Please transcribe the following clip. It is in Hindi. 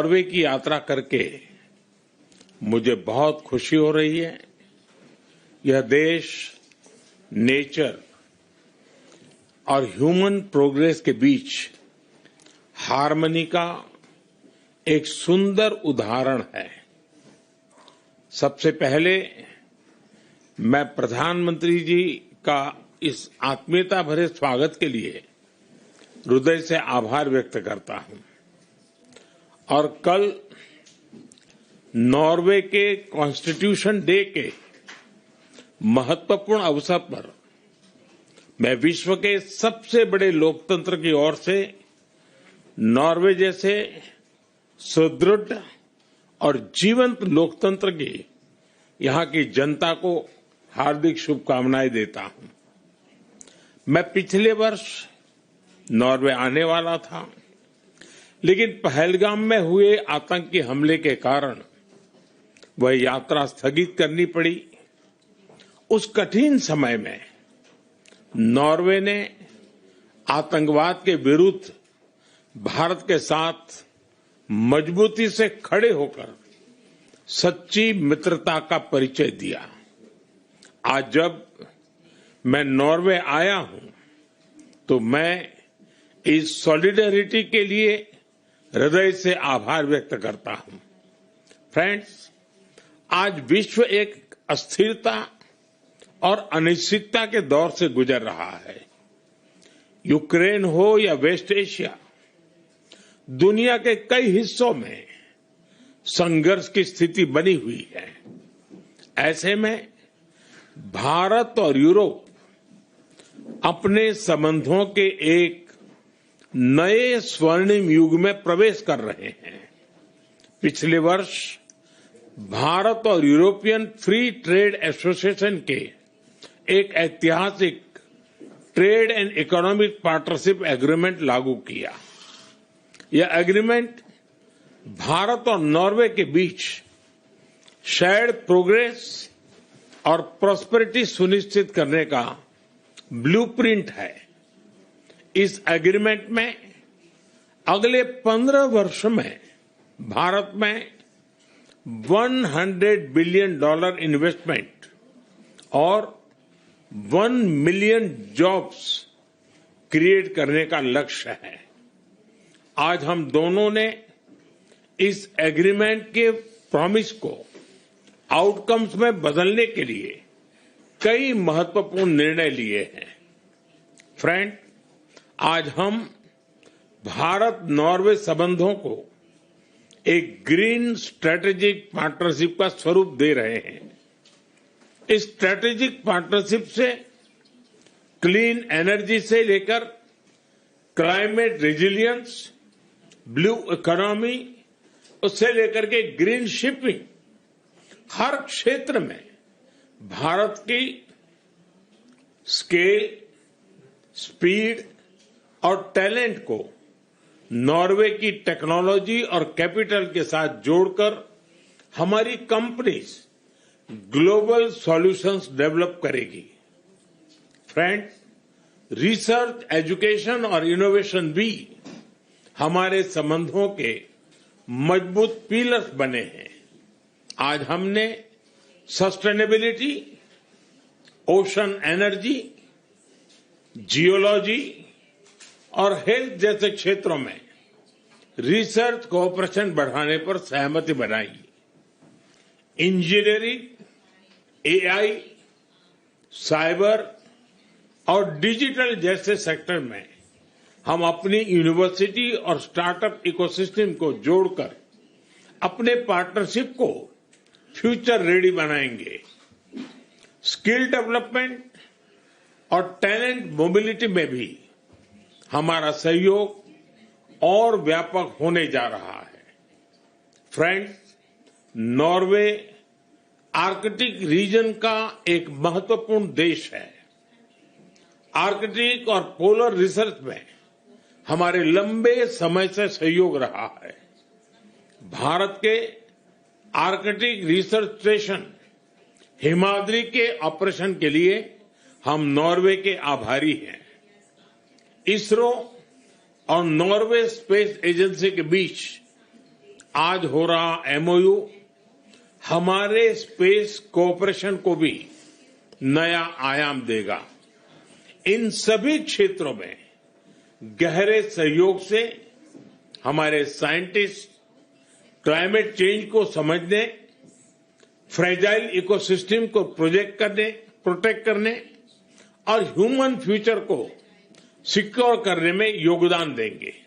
नॉर्वे की यात्रा करके मुझे बहुत खुशी हो रही है। यह देश नेचर और ह्यूमन प्रोग्रेस के बीच हार्मनी का एक सुंदर उदाहरण है। सबसे पहले मैं प्रधानमंत्री जी का इस आत्मीयता भरे स्वागत के लिए हृदय से आभार व्यक्त करता हूं और कल नॉर्वे के कॉन्स्टिट्यूशन डे के महत्वपूर्ण अवसर पर मैं विश्व के सबसे बड़े लोकतंत्र की ओर से नॉर्वे जैसे सुदृढ़ और जीवंत लोकतंत्र की यहां की जनता को हार्दिक शुभकामनाएं देता हूं। मैं पिछले वर्ष नॉर्वे आने वाला था, लेकिन पहलगाम में हुए आतंकी हमले के कारण वह यात्रा स्थगित करनी पड़ी। उस कठिन समय में नॉर्वे ने आतंकवाद के विरुद्ध भारत के साथ मजबूती से खड़े होकर सच्ची मित्रता का परिचय दिया। आज जब मैं नॉर्वे आया हूं तो मैं इस सॉलिडेरिटी के लिए हृदय से आभार व्यक्त करता हूं। फ्रेंड्स, आज विश्व एक अस्थिरता और अनिश्चितता के दौर से गुजर रहा है। यूक्रेन हो या वेस्ट एशिया, दुनिया के कई हिस्सों में संघर्ष की स्थिति बनी हुई है। ऐसे में भारत और यूरोप अपने संबंधों के एक नए स्वर्णिम युग में प्रवेश कर रहे हैं। पिछले वर्ष भारत और यूरोपियन फ्री ट्रेड एसोसिएशन के एक ऐतिहासिक trade and economic partnership agreement लागू किया। यह एग्रीमेंट भारत और नॉर्वे के बीच शेयर्ड प्रोग्रेस और प्रॉस्पेरिटी सुनिश्चित करने का ब्लूप्रिंट है। इस एग्रीमेंट में अगले 15 वर्ष में भारत में $100 बिलियन इन्वेस्टमेंट और 1 मिलियन जॉब्स क्रिएट करने का लक्ष्य है। आज हम दोनों ने इस एग्रीमेंट के प्रॉमिस को आउटकम्स में बदलने के लिए कई महत्वपूर्ण निर्णय लिए हैं। फ्रेंड, आज हम भारत नॉर्वे संबंधों को एक ग्रीन स्ट्रेटेजिक पार्टनरशिप का स्वरूप दे रहे हैं। इस स्ट्रेटेजिक पार्टनरशिप से क्लीन एनर्जी से लेकर क्लाइमेट रेजिलियंस, ब्लू इकोनॉमी, उससे लेकर के ग्रीन शिपिंग, हर क्षेत्र में भारत की स्केल, स्पीड और टैलेंट को नॉर्वे की टेक्नोलॉजी और कैपिटल के साथ जोड़कर हमारी कंपनीज ग्लोबल सॉल्यूशंस डेवलप करेगी। फ्रेंड, रिसर्च, एजुकेशन और इनोवेशन भी हमारे संबंधों के मजबूत पिलर्स बने हैं। आज हमने सस्टेनेबिलिटी, ओशन एनर्जी, जियोलॉजी और हेल्थ जैसे क्षेत्रों में रिसर्च कोऑपरेशन बढ़ाने पर सहमति बनाई। इंजीनियरिंग, एआई, साइबर और डिजिटल जैसे सेक्टर में हम अपनी यूनिवर्सिटी और स्टार्टअप इकोसिस्टम को जोड़कर अपने पार्टनरशिप को फ्यूचर रेडी बनाएंगे। स्किल डेवलपमेंट और टैलेंट मोबिलिटी में भी हमारा सहयोग और व्यापक होने जा रहा है। फ्रेंड्स, नॉर्वे आर्कटिक रीजन का एक महत्वपूर्ण देश है। आर्कटिक और पोलर रिसर्च में हमारे लंबे समय से सहयोग रहा है। भारत के आर्कटिक रिसर्च स्टेशन हिमाद्री के ऑपरेशन के लिए हम नॉर्वे के आभारी हैं। इसरो और नॉर्वे स्पेस एजेंसी के बीच आज हो रहा एमओयू हमारे स्पेस कोऑपरेशन को भी नया आयाम देगा। इन सभी क्षेत्रों में गहरे सहयोग से हमारे साइंटिस्ट क्लाइमेट चेंज को समझने, फ्रेजाइल इकोसिस्टम को प्रोटेक्ट करने और ह्यूमन फ्यूचर को सिक्योर करने में योगदान देंगे।